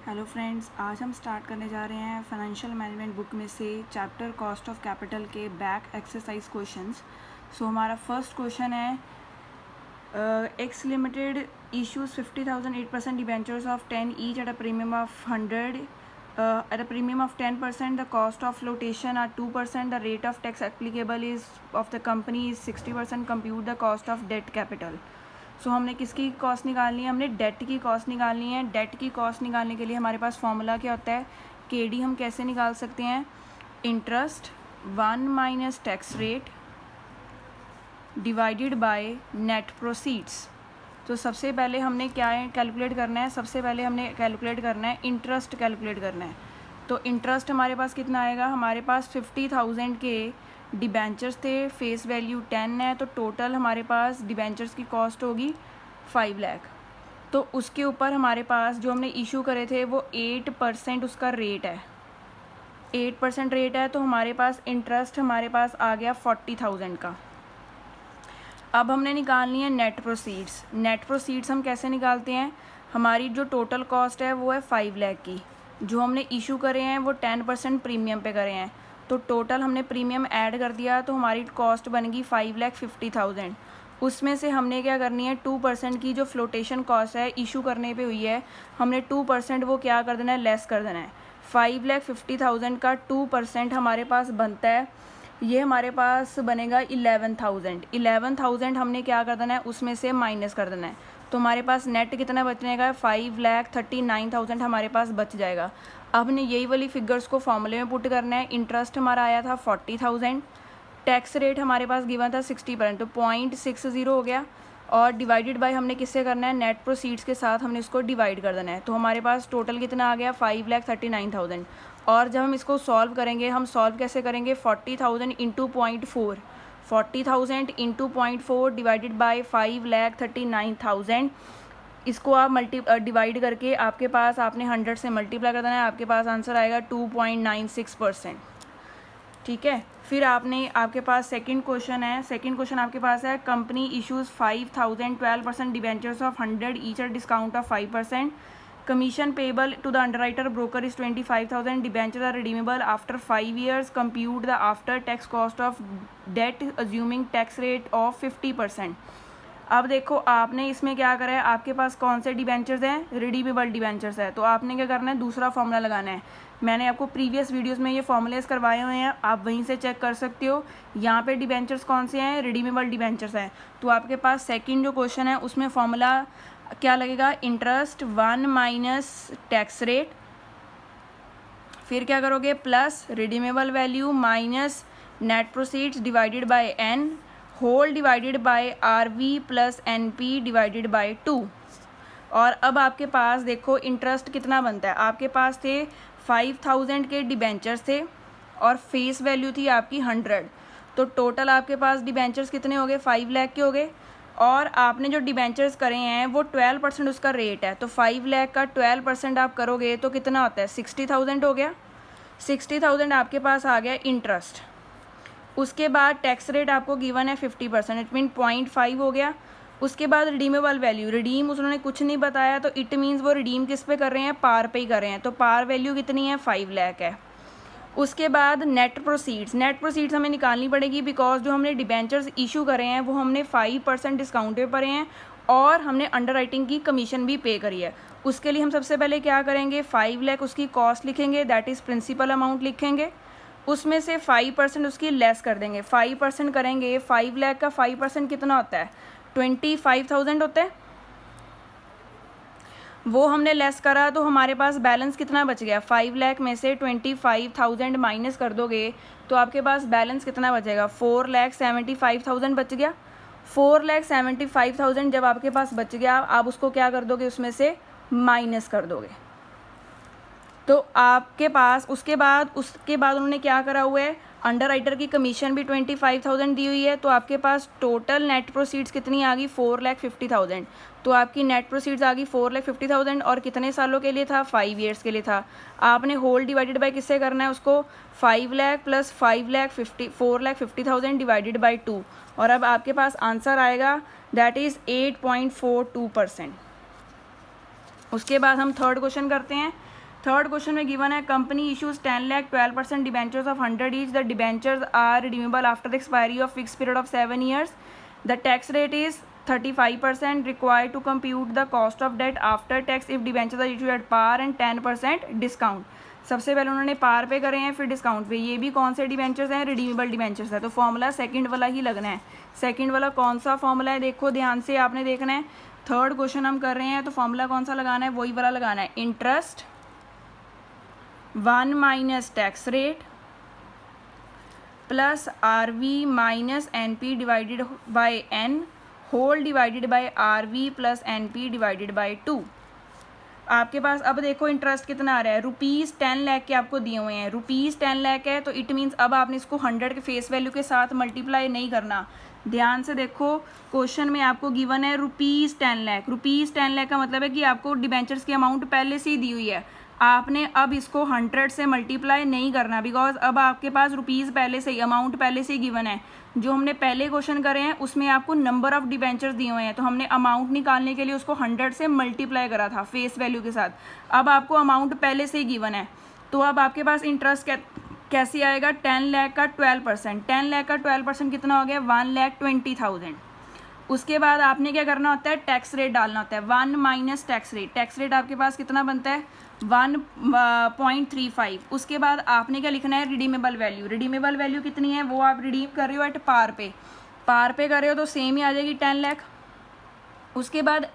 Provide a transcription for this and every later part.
Hello friends, आज हम start करने जा रहे हैं फाइनेंशियल मैनेजमेंट बुक में से चैप्टर कॉस्ट ऑफ कैपिटल के बैक एक्सरसाइज क्वेश्चंस। सो हमारा फर्स्ट क्वेश्चन है x limited issues 50,000 8% debentures of 10 each at a premium of 100 at a premium of 10%. The cost of flotation are 2%. The rate of tax applicable is of the company is 60%. Compute the cost of debt capital. सो हमने किसकी cost निकालनी है? हमने date की cost निकालनी है। Date की cost निकालने के लिए हमारे पास फॉर्मूला क्या होता है? केडी हम कैसे निकाल सकते हैं? Interest 1 minus tax rate divided by net proceeds. तो सबसे पहले हमने क्या कैलकुलेट करना है? सबसे पहले हमने कैलकुलेट करना है इंटरेस्ट कैलकुलेट करना है। तो इंटरेस्ट हमारे पास कितना आएगा? हमारे पास 50,000 के डिबेंचर्स थे, फेस वैल्यू 10 है, तो टोटल हमारे पास डिबेंचर्स की कॉस्ट होगी 5 लाख। तो उसके ऊपर हमारे पास जो हमने इशू करे थे वो 8% उसका रेट है, 8% रेट है। तो हमारे पास इंटरेस्ट हमारे पास आ गया 40,000 का। अब हमने निकालनी है नेट प्रोसीड्स। नेट प्रोसीड्स हम कैसे निकालते हैं? हमारी जो टोटल कॉस्ट है वो है 5 लाख की, जो हमने इशू करे हैं वो 10% प्रीमियम पे करे हैं, तो टोटल हमने प्रीमियम ऐड कर दिया तो हमारी कॉस्ट बनेगी 5,50,000। उसमें से हमने क्या करनी है? 2% की जो फ्लोटेशन कॉस्ट है इशू करने पे हुई है, हमने 2% वो क्या कर देना है? लेस कर देना है। 5,50,000 का 2% हमारे पास बनता है, ये हमारे पास बनेगा 11,000। 11,000 हमने क्या कर देना है? उसमें से माइनस कर देना है। तो हमारे पास नेट कितना बचने का? 5,39,000 हमारे पास बच जाएगा। अब हमने यही वाली फिगर्स को फॉर्मूले में पुट करना है। इंटरेस्ट हमारा आया था 40,000, टैक्स रेट हमारे पास गिवन था 60%, तो 0.60 हो गया, और डिवाइडेड बाय हमने किससे करना है? नेट प्रोसीड्स के साथ हमने इसको डिवाइड कर देना है। तो हमारे पास टोटल कितना आ गया? 5,39,000। और जब हम इसको सॉल्व करेंगे, हम सॉल्व कैसे करेंगे? 40,000 इंटू 0.4, 40,000 इंटू 0.4 डिवाइडेड बाई 5,39,000। इसको आप डिवाइड करके आपके पास आपने 100 से मल्टीप्लाई कर देना है, आपके पास आंसर आएगा 2.96%। ठीक है। फिर आपके पास सेकंड क्वेश्चन है। सेकंड क्वेश्चन आपके पास है company issues 5,000 12% debentures of 100 each at discount of 5%। Commission payable to the underwriter broker is 25,000. Debentures are redeemable after 5 years. Compute the after tax cost of debt assuming tax rate of 50%. अब देखो आपने इसमें क्या करा है? आपके पास कौन से डिबेंचर्स हैं? रिडीमेबल डिबेंचर्स है। तो आपने क्या करना है? दूसरा फॉर्मूला लगाना है। मैंने आपको प्रीवियस वीडियोस में ये फॉर्मूलेस करवाए हुए हैं, आप वहीं से चेक कर सकते हो। यहाँ पे डिबेंचर्स कौन से हैं? रिडीमेबल डिबेंचर्स हैं। तो आपके पास सेकंड जो क्वेश्चन है उसमें फॉर्मूला क्या लगेगा? इंटरेस्ट 1 माइनस टैक्स रेट, फिर क्या करोगे? Plus redeemable value minus net proceeds divided by N whole divided by R V plus N P divided by 2। और अब आपके पास देखो इंटरेस्ट कितना बनता है? आपके पास थे 5,000 के डिबेंचर्स थे और फेस वैल्यू थी आपकी 100, तो टोटल आपके पास डिबेंचर्स कितने हो गए? 5 लाख के हो गए। और आपने जो डिबेंचर्स करे हैं वो 12% उसका रेट है, तो 5 लाख का 12% आप करोगे तो कितना होता है? 60,000 हो गया। 60,000 आपके पास आ गया इंटरेस्ट। उसके बाद टैक्स रेट आपको गिवन है 50%, इट मीन 0.5 हो गया। उसके बाद रिडीमेबल वैल्यू, रिडीम उन्होंने कुछ नहीं बताया, तो इट मीन्स वो रिडीम किस पे कर रहे हैं? पार पे ही कर रहे हैं, तो पार वैल्यू कितनी है? 5 लाख है। उसके बाद नेट प्रोसीड्स, नेट प्रोसीड्स हमें निकालनी पड़ेगी बिकॉज जो हमने डिबेंचर्स इशू करे हैं वो हमने 5% डिस्काउंट पे पड़े हैं और हमने अंडर राइटिंग की कमीशन भी पे करी है। उसके लिए हम सबसे पहले क्या करेंगे? 5 लाख उसकी कॉस्ट लिखेंगे, दैट इज़ प्रिंसिपल अमाउंट लिखेंगे, उसमें से 5% उसकी लेस कर देंगे। 5% करेंगे, 5 लाख का 5% कितना होता है? 25,000 होता है। वो हमने लेस करा तो हमारे पास बैलेंस कितना बच गया? 5 लाख में से 25,000 माइनस कर दोगे तो आपके पास बैलेंस कितना बचेगा? 4,75,000 बच गया। 4,75,000 जब आपके पास बच गया, आप उसको क्या कर दोगे? उसमें से माइनस कर दोगे। तो आपके पास उसके बाद उन्होंने क्या करा हुआ है? अंडर राइटर की कमीशन भी 25,000 दी हुई है, तो आपके पास टोटल नेट प्रोसीड्स कितनी आ गई? 4,50,000। तो आपकी नेट प्रोसीड्स आ गई 4,50,000 और कितने सालों के लिए था? 5 ईयर्स के लिए था। आपने होल डिवाइडेड बाय किससे करना है उसको? 5 लाख प्लस 4,50,000 डिवाइडेड बाई 2, और अब आपके पास आंसर आएगा दैट इज़ 8.42%। उसके बाद हम थर्ड क्वेश्चन करते हैं। थर्ड क्वेश्चन में गिवन है company issues 10 lakh 12% debentures of 100 each. The debentures are redeemable after the expiry of fix period of 7 years. The tax rate is 35% required to compute the cost of debt after tax if debentures are issued at par and 10% discount. सबसे पहले उन्होंने पार पे करे हैं, फिर discount पे. ये भी कौन से डिबेंचर्स हैं? रिडीमेबल डिबेंचर्स है. तो फॉर्मूला सेकंड वाला ही लगना है. सेकंड वाला कौन सा फॉर्मूला है? देखो ध्यान से आपने देखना है. थर्ड क्वेश्चन हम कर रहे हैं तो फॉर्मूला कौन सा लगाना है? वही वाला लगाना है. Interest 1 minus tax rate plus RV minus NP divided by N whole divided by RV plus NP divided by 2. आपके पास अब देखो इंटरेस्ट कितना आ रहा है. ₹10 लाख के आपको दिए हुए हैं. ₹10 लाख है तो इट मीन्स अब आपने इसको 100 के फेस वैल्यू के साथ मल्टीप्लाई नहीं करना. ध्यान से देखो क्वेश्चन में आपको गिवन है ₹10 लाख. ₹10 लाख का मतलब है कि आपको डिबेंचर्स की अमाउंट पहले से ही दी हुई है. आपने अब इसको 100 से मल्टीप्लाई नहीं करना बिकॉज अब आपके पास रुपीज़ पहले से ही अमाउंट पहले से ही गिवन है. जो हमने पहले क्वेश्चन करे हैं उसमें आपको नंबर ऑफ डिबेंचर्स दिए हुए हैं तो हमने अमाउंट निकालने के लिए उसको 100 से मल्टीप्लाई करा था फेस वैल्यू के साथ. अब आपको अमाउंट पहले से ही गिवन है तो अब आपके पास इंटरेस्ट कैसे आएगा? 10 लाख का 12%. 10 लाख का 12% कितना हो गया? 1,20,000. उसके बाद आपने क्या करना होता है? टैक्स रेट डालना होता है. 1 minus tax rate. Tax rate आपके पास कितना बनता है? 1.35. उसके बाद आपने क्या लिखना है? Redeemable value. रिडीमेबल वैल्यू कितनी है? वो आप रिडीम कर रहे हो एट पार पे. पार पे कर रहे हो तो सेम ही आ जाएगी 10 लाख. उसके बाद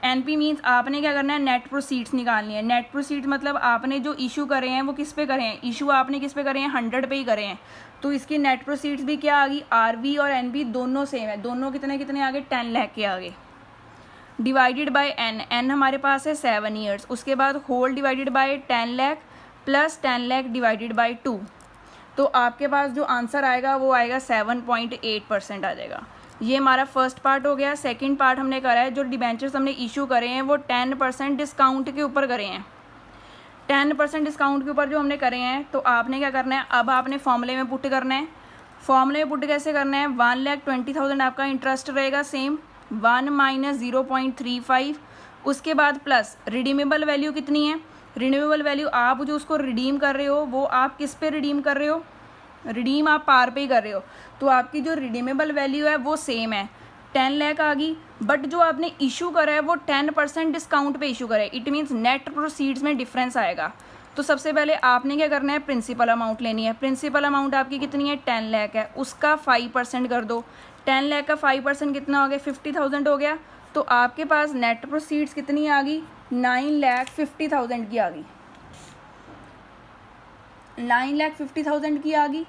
NP मीन्स आपने क्या करना है? नेट प्रोसीड्स निकालनी है. नेट प्रोसीड्स मतलब आपने जो इशू करे हैं वो किस पे करे हैं? इशू आपने किस पे करे हैं? 100 पे ही करे हैं. तो इसकी नेट प्रोसीड्स भी क्या आ गई? RV और NP दोनों सेम है. दोनों कितने कितने आ गए? 10 लाख के आगे. डिवाइडेड बाय N हमारे पास है 7 years. उसके बाद whole divided by 10 lakh plus 10 lakh divided by 2. तो आपके पास जो आंसर आएगा वो आएगा 7.8% आ जाएगा. ये हमारा फर्स्ट पार्ट हो गया. सेकंड पार्ट हमने करा है जो डिबेंचर्स हमने इशू करे हैं वो 10% डिस्काउंट के ऊपर करे हैं. 10% डिस्काउंट के ऊपर जो हमने करे हैं तो आपने क्या करना है? अब आपने फॉर्मूले में पुट करना है. फॉर्मूले में पुट कैसे करना है? 1,20,000 आपका इंटरेस्ट रहेगा सेम. 1 माइनस 0.35. उसके बाद प्लस रिडीमेबल वैल्यू कितनी है? रिडीमेबल वैल्यू आप जो उसको रिडीम कर रहे हो वो आप किस पे रिडीम कर रहे हो? रिडीम आप पार पे ही कर रहे हो तो आपकी जो रिडीमेबल वैल्यू है वो सेम है. 10 लाख आ गई. बट जो आपने इशू करा है वो 10% डिस्काउंट पे इशू करा है. इट मीन्स नेट प्रोसीड्स में डिफरेंस आएगा. तो सबसे पहले आपने क्या करना है? प्रिंसिपल अमाउंट लेनी है. प्रिंसिपल अमाउंट आपकी कितनी है? 10 लाख है. उसका 5% कर दो. 10 लाख का 5% कितना हो गया? 50,000 हो गया. तो आपके पास नेट प्रोसीड्स कितनी आ गई? 9,50,000 की आ गई. 9,50,000 की आ गई.